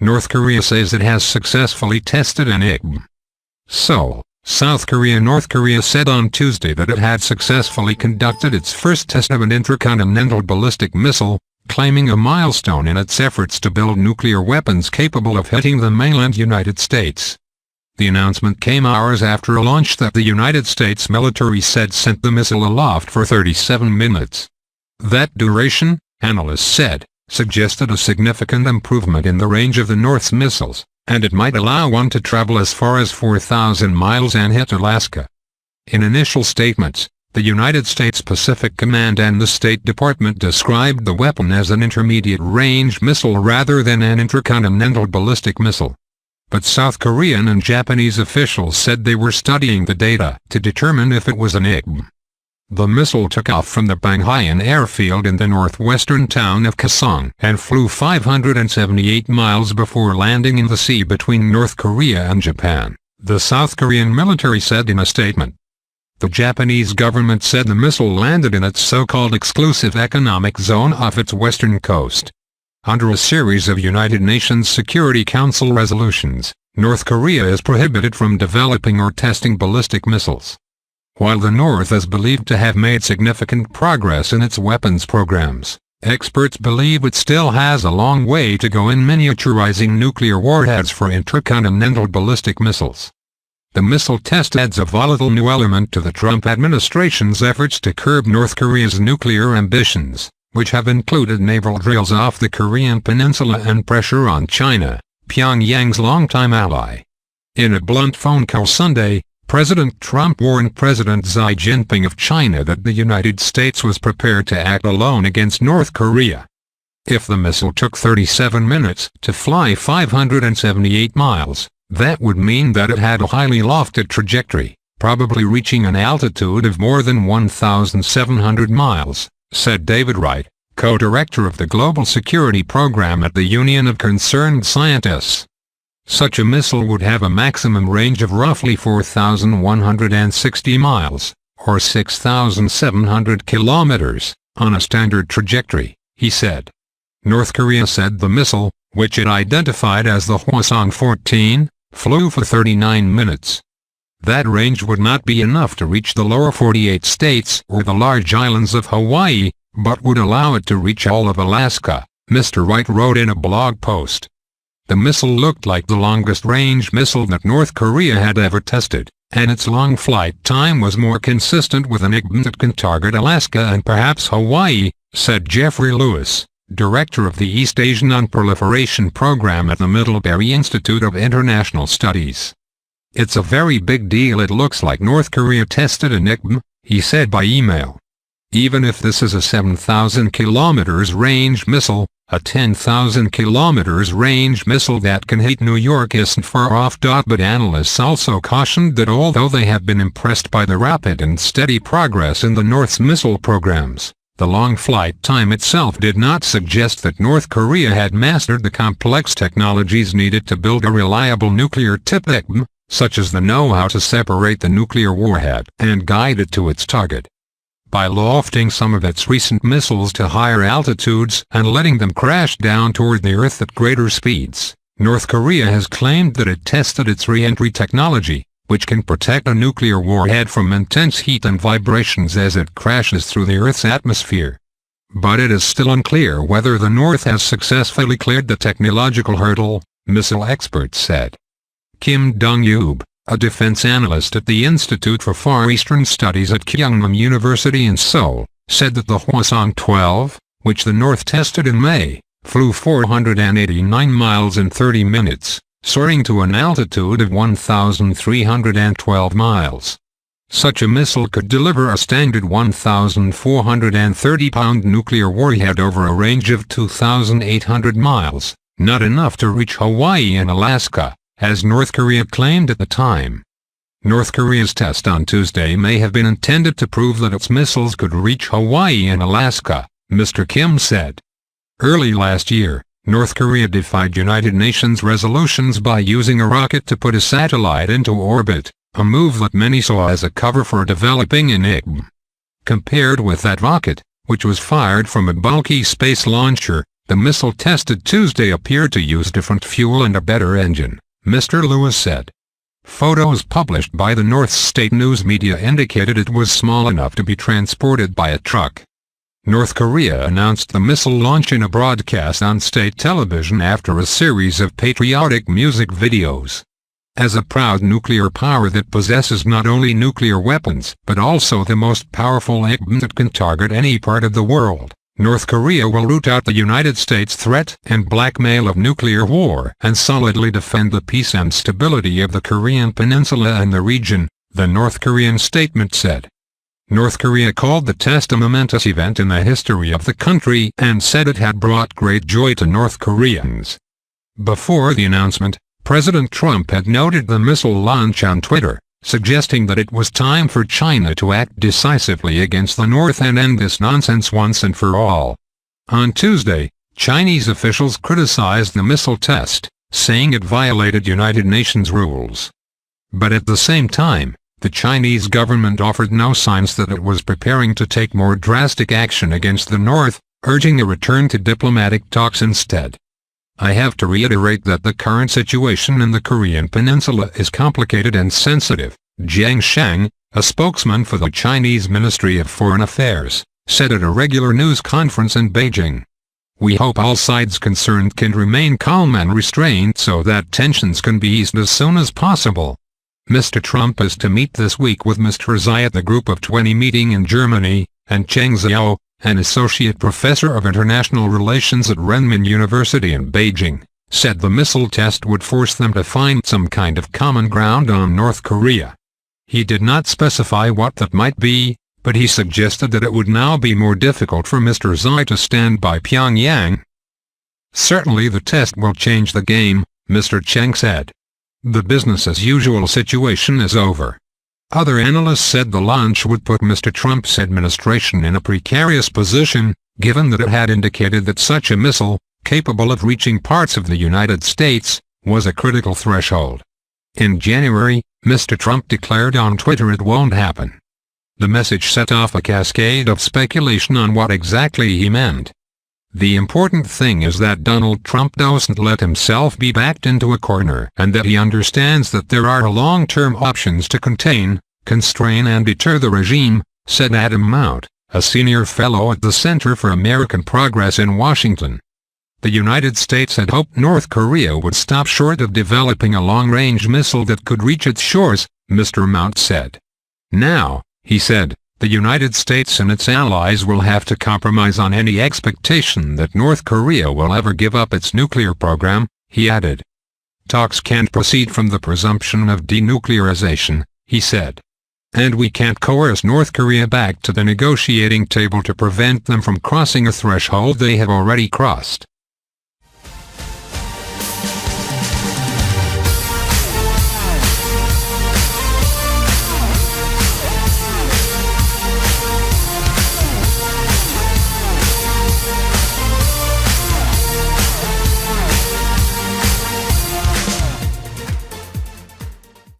North Korea says it has successfully tested an ICBM. Seoul, South Korea. North Korea said on Tuesday that it had successfully conducted its first test of an intercontinental ballistic missile, claiming a milestone in its efforts to build nuclear weapons capable of hitting the mainland United States. The announcement came hours after a launch that the United States military said sent the missile aloft for 37 minutes. That duration, analysts said, suggested a significant improvement in the range of the North's missiles, and it might allow one to travel as far as 4,000 miles and hit Alaska. In initial statements, the United States Pacific Command and the State Department described the weapon as an intermediate-range missile rather than an intercontinental ballistic missile. But South Korean and Japanese officials said they were studying the data to determine if it was an ICBM. The missile took off from the Banghyan airfield in the northwestern town of Kaesong and flew 578 miles before landing in the sea between North Korea and Japan, the South Korean military said in a statement. The Japanese government said the missile landed in its so-called exclusive economic zone off its western coast. Under a series of United Nations Security Council resolutions, North Korea is prohibited from developing or testing ballistic missiles. While the North is believed to have made significant progress in its weapons programs, experts believe it still has a long way to go in miniaturizing nuclear warheads for intercontinental ballistic missiles. The missile test adds a volatile new element to the Trump administration's efforts to curb North Korea's nuclear ambitions, which have included naval drills off the Korean peninsula and pressure on China, Pyongyang's longtime ally. In a blunt phone call Sunday, President Trump warned President Xi Jinping of China that the United States was prepared to act alone against North Korea. If the missile took 37 minutes to fly 578 miles, that would mean that it had a highly lofted trajectory, probably reaching an altitude of more than 1,700 miles, said David Wright, co-director of the Global Security Program at the Union of Concerned Scientists. Such a missile would have a maximum range of roughly 4,160 miles, or 6,700 kilometers, on a standard trajectory, he said. North Korea said the missile, which it identified as the Hwasong-14, flew for 39 minutes. That range would not be enough to reach the lower 48 states or the large islands of Hawaii, but would allow it to reach all of Alaska, Mr. Wright wrote in a blog post. The missile looked like the longest-range missile that North Korea had ever tested, and its long flight time was more consistent with an ICBM that can target Alaska and perhaps Hawaii, said Jeffrey Lewis, director of the East Asian Nonproliferation Program at the Middlebury Institute of International Studies. It's a very big deal. It looks like North Korea tested an ICBM, he said by email. Even if this is a 7,000 kilometers range missile, a 10,000 kilometers range missile that can hit New York isn't far off. But analysts also cautioned that although they have been impressed by the rapid and steady progress in the North's missile programs, the long flight time itself did not suggest that North Korea had mastered the complex technologies needed to build a reliable nuclear-tipped ICBM, such as the know-how to separate the nuclear warhead and guide it to its target. By lofting some of its recent missiles to higher altitudes and letting them crash down toward the Earth at greater speeds, North Korea has claimed that it tested its re-entry technology, which can protect a nuclear warhead from intense heat and vibrations as it crashes through the Earth's atmosphere. But it is still unclear whether the North has successfully cleared the technological hurdle, missile experts said. Kim Dong-Youb, a defense analyst at the Institute for Far Eastern Studies at Kyungham University in Seoul, said that the Hwasong-12, which the North tested in May, flew 489 miles in 30 minutes, soaring to an altitude of 1,312 miles. Such a missile could deliver a standard 1,430-pound nuclear warhead over a range of 2,800 miles, not enough to reach Hawaii and Alaska, as North Korea claimed at the time. North Korea's test on Tuesday may have been intended to prove that its missiles could reach Hawaii and Alaska, Mr. Kim said. Early last year, North Korea defied United Nations resolutions by using a rocket to put a satellite into orbit, a move that many saw as a cover for developing an ICBM. Compared with that rocket, which was fired from a bulky space launcher, The missile tested Tuesday appeared to use different fuel and a better engine, Mr. Lewis said. Photos published by the North State news media indicated it was small enough to be transported by a truck. North Korea announced the missile launch in a broadcast on state television after a series of patriotic music videos. As a proud nuclear power that possesses not only nuclear weapons but also the most powerful ICBM that can target any part of the world, North Korea will root out the United States' threat and blackmail of nuclear war and solidly defend the peace and stability of the Korean Peninsula and the region, the North Korean statement said. North Korea called the test a momentous event in the history of the country and said it had brought great joy to North Koreans. Before the announcement, President Trump had noted the missile launch on Twitter, suggesting that it was time for China to act decisively against the North and end this nonsense once and for all. On Tuesday, Chinese officials criticized the missile test, saying it violated United Nations rules. But at the same time, the Chinese government offered no signs that it was preparing to take more drastic action against the North, urging a return to diplomatic talks instead. I have to reiterate that the current situation in the Korean Peninsula is complicated and sensitive, Jiang Shang, a spokesman for the Chinese Ministry of Foreign Affairs, said at a regular news conference in Beijing. We hope all sides concerned can remain calm and restrained so that tensions can be eased as soon as possible. Mr. Trump is to meet this week with Mr. Xi at the Group of 20 meeting in Germany, and Cheng Xiao, an associate professor of international relations at Renmin University in Beijing, said the missile test would force them to find some kind of common ground on North Korea. He did not specify what that might be, but he suggested that it would now be more difficult for Mr. Xi to stand by Pyongyang. Certainly the test will change the game, Mr. Cheng said. The business-as-usual situation is over. Other analysts said the launch would put Mr. Trump's administration in a precarious position, given that it had indicated that such a missile, capable of reaching parts of the United States, was a critical threshold. In January, Mr. Trump declared on Twitter it won't happen. The message set off a cascade of speculation on what exactly he meant. The important thing is that Donald Trump doesn't let himself be backed into a corner and that he understands that there are long-term options to contain, constrain and deter the regime, said Adam Mount, a senior fellow at the Center for American Progress in Washington. The United States had hoped North Korea would stop short of developing a long-range missile that could reach its shores, Mr. Mount said. Now, he said, the United States and its allies will have to compromise on any expectation that North Korea will ever give up its nuclear program, he added. Talks can't proceed from the presumption of denuclearization, he said. And we can't coerce North Korea back to the negotiating table to prevent them from crossing a threshold they have already crossed.